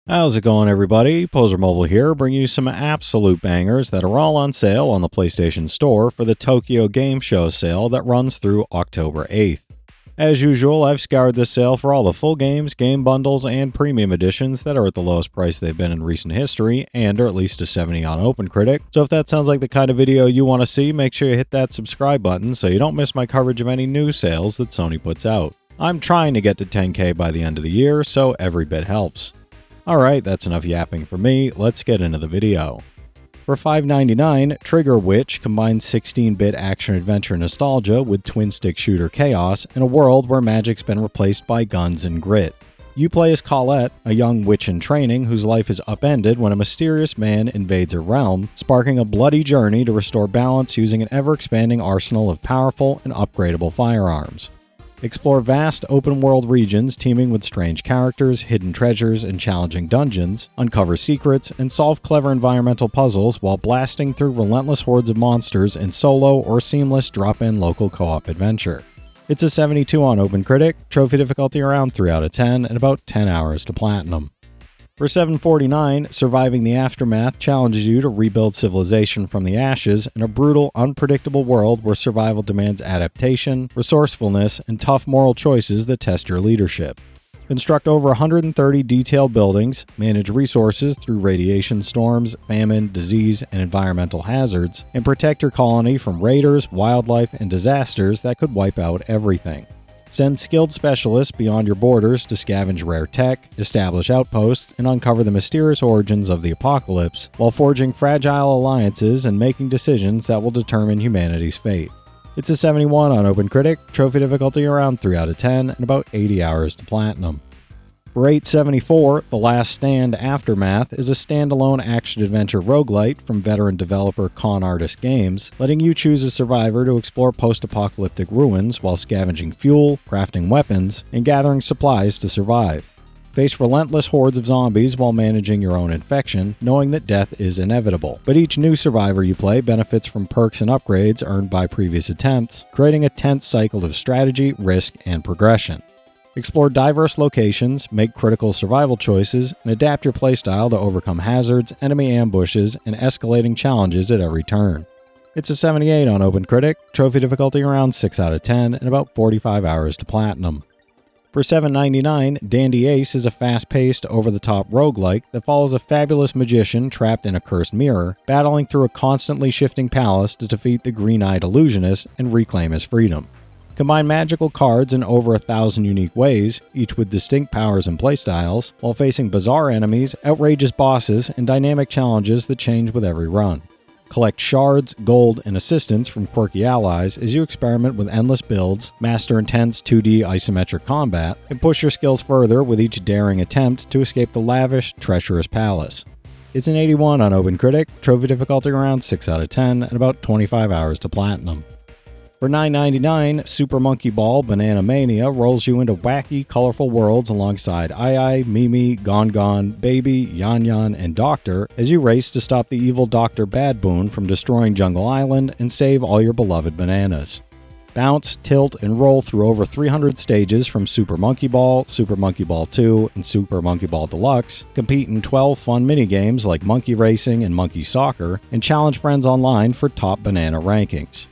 How's it going, everybody? Pozermobil here, bringing you some absolute bangers that are all on sale on the PlayStation Store for the Tokyo Game Show sale that runs through October 8th. As usual, I've scoured this sale for all the full games, game bundles, and premium editions that are at the lowest price they've been in recent history, and are at least a 70 on OpenCritic. So if that sounds like the kind of video you want to see, make sure you hit that subscribe button so you don't miss my coverage of any new sales that Sony puts out. I'm trying to get to 10K by the end of the year, so every bit helps. Alright, that's enough yapping for me, let's get into the video. For $5.99, Trigger Witch combines 16-bit action-adventure nostalgia with twin-stick shooter chaos in a world where magic's been replaced by guns and grit. You play as Colette, a young witch in training whose life is upended when a mysterious man invades her realm, sparking a bloody journey to restore balance using an ever-expanding arsenal of powerful and upgradable firearms. Explore vast open-world regions teeming with strange characters, hidden treasures, and challenging dungeons, uncover secrets, and solve clever environmental puzzles while blasting through relentless hordes of monsters in solo or seamless drop-in local co-op adventure. It's a 72 on OpenCritic, trophy difficulty around 3 out of 10, and about 10 hours to platinum. For $7.49, Surviving the Aftermath challenges you to rebuild civilization from the ashes in a brutal, unpredictable world where survival demands adaptation, resourcefulness, and tough moral choices that test your leadership. Construct over 130 detailed buildings, manage resources through radiation storms, famine, disease, and environmental hazards, and protect your colony from raiders, wildlife, and disasters that could wipe out everything. Send skilled specialists beyond your borders to scavenge rare tech, establish outposts, and uncover the mysterious origins of the apocalypse, while forging fragile alliances and making decisions that will determine humanity's fate. It's a 71 on OpenCritic, trophy difficulty around 3 out of 10, and about 80 hours to platinum. For $8.74, The Last Stand Aftermath is a standalone action-adventure roguelite from veteran developer Con Artist Games, letting you choose a survivor to explore post-apocalyptic ruins while scavenging fuel, crafting weapons, and gathering supplies to survive. Face relentless hordes of zombies while managing your own infection, knowing that death is inevitable. But each new survivor you play benefits from perks and upgrades earned by previous attempts, creating a tense cycle of strategy, risk, and progression. Explore diverse locations, make critical survival choices, and adapt your playstyle to overcome hazards, enemy ambushes, and escalating challenges at every turn. It's a 78 on OpenCritic, trophy difficulty around 6 out of 10, and about 45 hours to platinum. For $7.99, Dandy Ace is a fast-paced, over-the-top roguelike that follows a fabulous magician trapped in a cursed mirror, battling through a constantly shifting palace to defeat the green-eyed illusionist and reclaim his freedom. Combine magical cards in over 1,000 unique ways, each with distinct powers and playstyles, while facing bizarre enemies, outrageous bosses, and dynamic challenges that change with every run. Collect shards, gold, and assistance from quirky allies as you experiment with endless builds, master intense 2D isometric combat, and push your skills further with each daring attempt to escape the lavish, treacherous palace. It's an 81 on OpenCritic, trophy difficulty around 6 out of 10, and about 25 hours to platinum. For $9.99, Super Monkey Ball Banana Mania rolls you into wacky, colorful worlds alongside Ai, Mimi, Gon, Baby, Yan Yan, and Doctor as you race to stop the evil Dr. Badboon from destroying Jungle Island and save all your beloved bananas. Bounce, tilt, and roll through over 300 stages from Super Monkey Ball 2, and Super Monkey Ball Deluxe, compete in 12 fun minigames like Monkey Racing and Monkey Soccer, and challenge friends online for top banana rankings.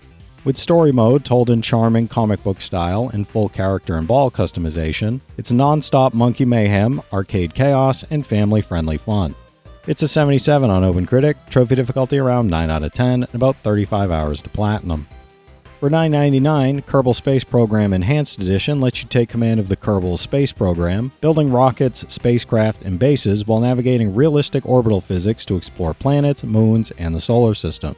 With story mode told in charming comic book style and full character and ball customization, it's non-stop monkey mayhem, arcade chaos, and family-friendly fun. It's a 77 on OpenCritic, trophy difficulty around 9 out of 10, and about 35 hours to platinum. For $9.99, Kerbal Space Program Enhanced Edition lets you take command of the Kerbal Space Program, building rockets, spacecraft, and bases while navigating realistic orbital physics to explore planets, moons, and the solar system.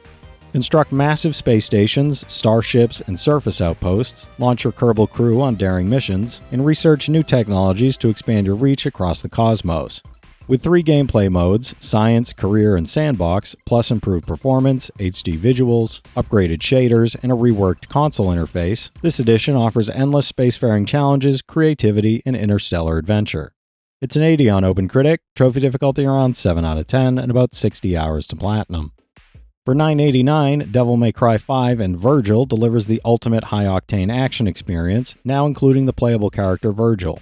Construct massive space stations, starships, and surface outposts, launch your Kerbal crew on daring missions, and research new technologies to expand your reach across the cosmos. With 3 gameplay modes, Science, Career, and Sandbox, plus improved performance, HD visuals, upgraded shaders, and a reworked console interface, this edition offers endless spacefaring challenges, creativity, and interstellar adventure. It's an 80 on OpenCritic, trophy difficulty around 7 out of 10, and about 60 hours to platinum. For $9.89, Devil May Cry 5 and Virgil delivers the ultimate high-octane action experience, now including the playable character Virgil.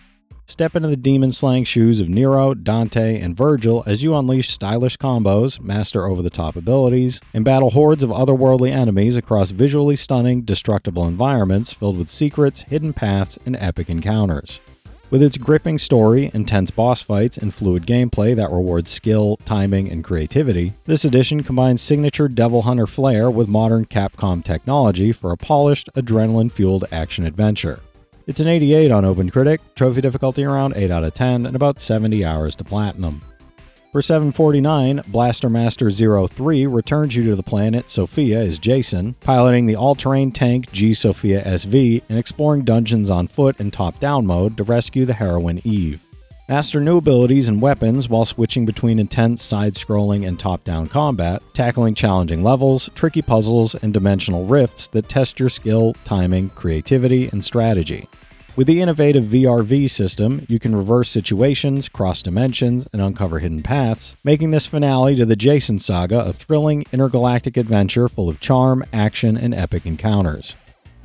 Step into the demon-slaying shoes of Nero, Dante, and Virgil as you unleash stylish combos, master over-the-top abilities, and battle hordes of otherworldly enemies across visually stunning, destructible environments filled with secrets, hidden paths, and epic encounters. With its gripping story, intense boss fights, and fluid gameplay that rewards skill, timing, and creativity, this edition combines signature Devil Hunter flair with modern Capcom technology for a polished, adrenaline-fueled action-adventure. It's an 88 on OpenCritic, trophy difficulty around 8 out of 10, and about 70 hours to platinum. For $7.49, Blaster Master 03 returns you to the planet Sophia as Jason, piloting the all-terrain tank G Sophia SV and exploring dungeons on foot in top-down mode to rescue the heroine Eve. Master new abilities and weapons while switching between intense side-scrolling and top-down combat, tackling challenging levels, tricky puzzles, and dimensional rifts that test your skill, timing, creativity, and strategy. With the innovative VRV system, you can reverse situations, cross dimensions, and uncover hidden paths, making this finale to the Jason saga a thrilling intergalactic adventure full of charm, action, and epic encounters.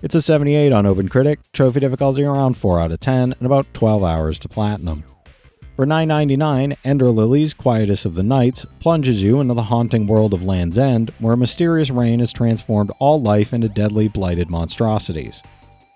It's a 78 on OpenCritic, trophy difficulty around 4 out of 10, and about 12 hours to platinum. For $9.99, Ender Lilies, Quietus of the Nights plunges you into the haunting world of Land's End, where a mysterious rain has transformed all life into deadly, blighted monstrosities.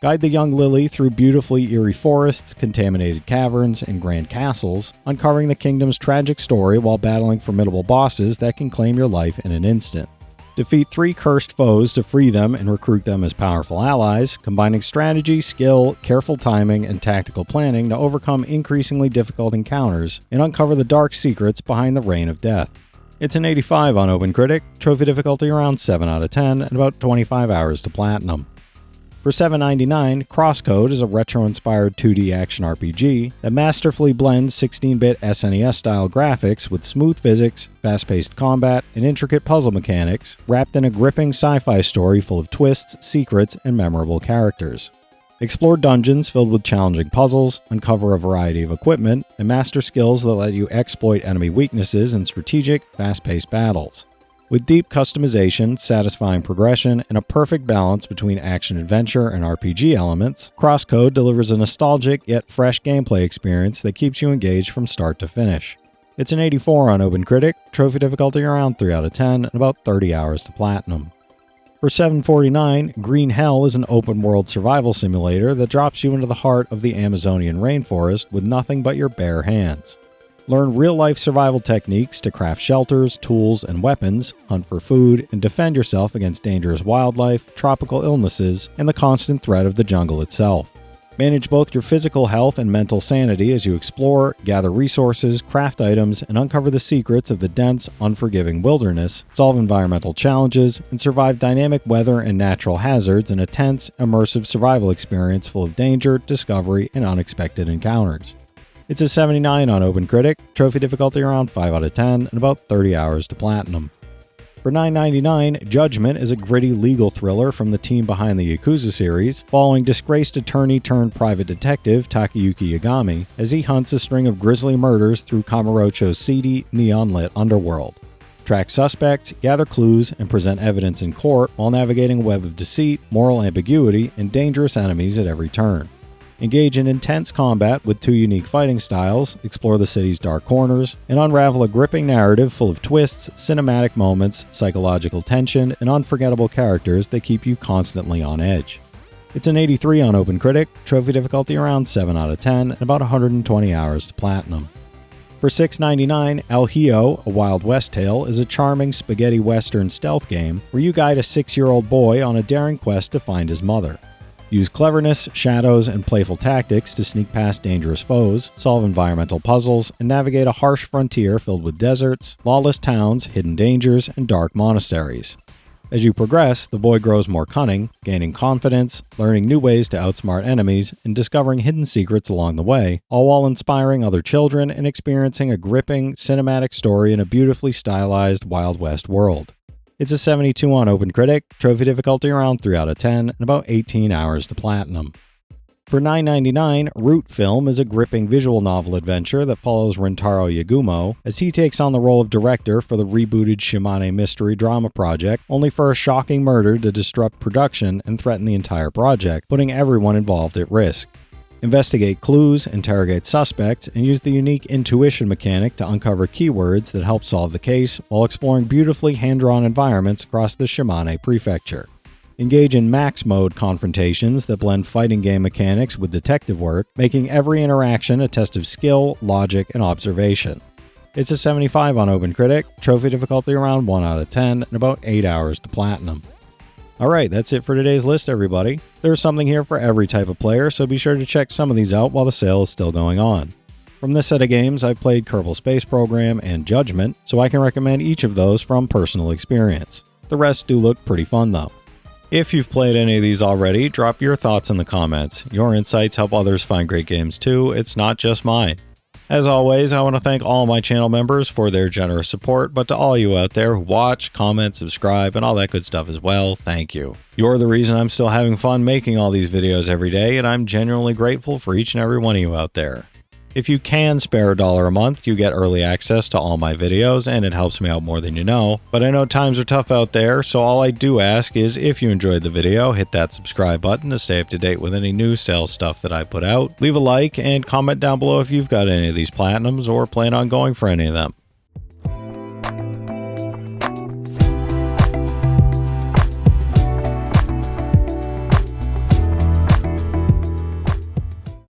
Guide the young Lily through beautifully eerie forests, contaminated caverns, and grand castles, uncovering the kingdom's tragic story while battling formidable bosses that can claim your life in an instant. Defeat 3 cursed foes to free them and recruit them as powerful allies, combining strategy, skill, careful timing, and tactical planning to overcome increasingly difficult encounters and uncover the dark secrets behind the Reign of Death. It's an 85 on OpenCritic, trophy difficulty around 7 out of 10, and about 25 hours to platinum. For $7.99, CrossCode is a retro-inspired 2D action RPG that masterfully blends 16-bit SNES-style graphics with smooth physics, fast-paced combat, and intricate puzzle mechanics, wrapped in a gripping sci-fi story full of twists, secrets, and memorable characters. Explore dungeons filled with challenging puzzles, uncover a variety of equipment, and master skills that let you exploit enemy weaknesses in strategic, fast-paced battles. With deep customization, satisfying progression, and a perfect balance between action-adventure and RPG elements, CrossCode delivers a nostalgic yet fresh gameplay experience that keeps you engaged from start to finish. It's an 84 on OpenCritic, trophy difficulty around 3 out of 10, and about 30 hours to platinum. For $7.49, Green Hell is an open-world survival simulator that drops you into the heart of the Amazonian rainforest with nothing but your bare hands. Learn real-life survival techniques to craft shelters, tools, and weapons, hunt for food, and defend yourself against dangerous wildlife, tropical illnesses, and the constant threat of the jungle itself. Manage both your physical health and mental sanity as you explore, gather resources, craft items, and uncover the secrets of the dense, unforgiving wilderness, solve environmental challenges, and survive dynamic weather and natural hazards in a tense, immersive survival experience full of danger, discovery, and unexpected encounters. It's a 79 on OpenCritic, trophy difficulty around 5 out of 10, and about 30 hours to platinum. For $9.99, Judgment is a gritty legal thriller from the team behind the Yakuza series, following disgraced attorney-turned-private detective Takayuki Yagami as he hunts a string of grisly murders through Kamurocho's seedy, neon-lit underworld. Track suspects, gather clues, and present evidence in court while navigating a web of deceit, moral ambiguity, and dangerous enemies at every turn. Engage in intense combat with 2 unique fighting styles, explore the city's dark corners, and unravel a gripping narrative full of twists, cinematic moments, psychological tension, and unforgettable characters that keep you constantly on edge. It's an 83 on OpenCritic, trophy difficulty around 7 out of 10, and about 120 hours to platinum. For $6.99, El Hijo, a Wild West tale, is a charming spaghetti western stealth game where you guide a 6-year-old boy on a daring quest to find his mother. Use cleverness, shadows, and playful tactics to sneak past dangerous foes, solve environmental puzzles, and navigate a harsh frontier filled with deserts, lawless towns, hidden dangers, and dark monasteries. As you progress, the boy grows more cunning, gaining confidence, learning new ways to outsmart enemies, and discovering hidden secrets along the way, all while inspiring other children and experiencing a gripping, cinematic story in a beautifully stylized Wild West world. It's a 72 on OpenCritic, trophy difficulty around 3 out of 10, and about 18 hours to platinum. For $9.99, Root Film is a gripping visual novel adventure that follows Rintaro Yagumo as he takes on the role of director for the rebooted Shimane mystery drama project, only for a shocking murder to disrupt production and threaten the entire project, putting everyone involved at risk. Investigate clues, interrogate suspects, and use the unique intuition mechanic to uncover keywords that help solve the case while exploring beautifully hand-drawn environments across the Shimane Prefecture. Engage in max mode confrontations that blend fighting game mechanics with detective work, making every interaction a test of skill, logic, and observation. It's a 75 on OpenCritic, trophy difficulty around 1 out of 10, and about 8 hours to platinum. Alright, that's it for today's list, everybody. There's something here for every type of player, so be sure to check some of these out while the sale is still going on. From this set of games, I've played Kerbal Space Program and Judgment, so I can recommend each of those from personal experience. The rest do look pretty fun though. If you've played any of these already, drop your thoughts in the comments. Your insights help others find great games too, it's not just mine. As always, I want to thank all my channel members for their generous support, but to all you out there who watch, comment, subscribe, and all that good stuff as well, thank you. You're the reason I'm still having fun making all these videos every day, and I'm genuinely grateful for each and every one of you out there. If you can spare $1 a month, you get early access to all my videos, and it helps me out more than you know. But I know times are tough out there, so all I do ask is if you enjoyed the video, hit that subscribe button to stay up to date with any new sales stuff that I put out. Leave a like and comment down below if you've got any of these platinums or plan on going for any of them.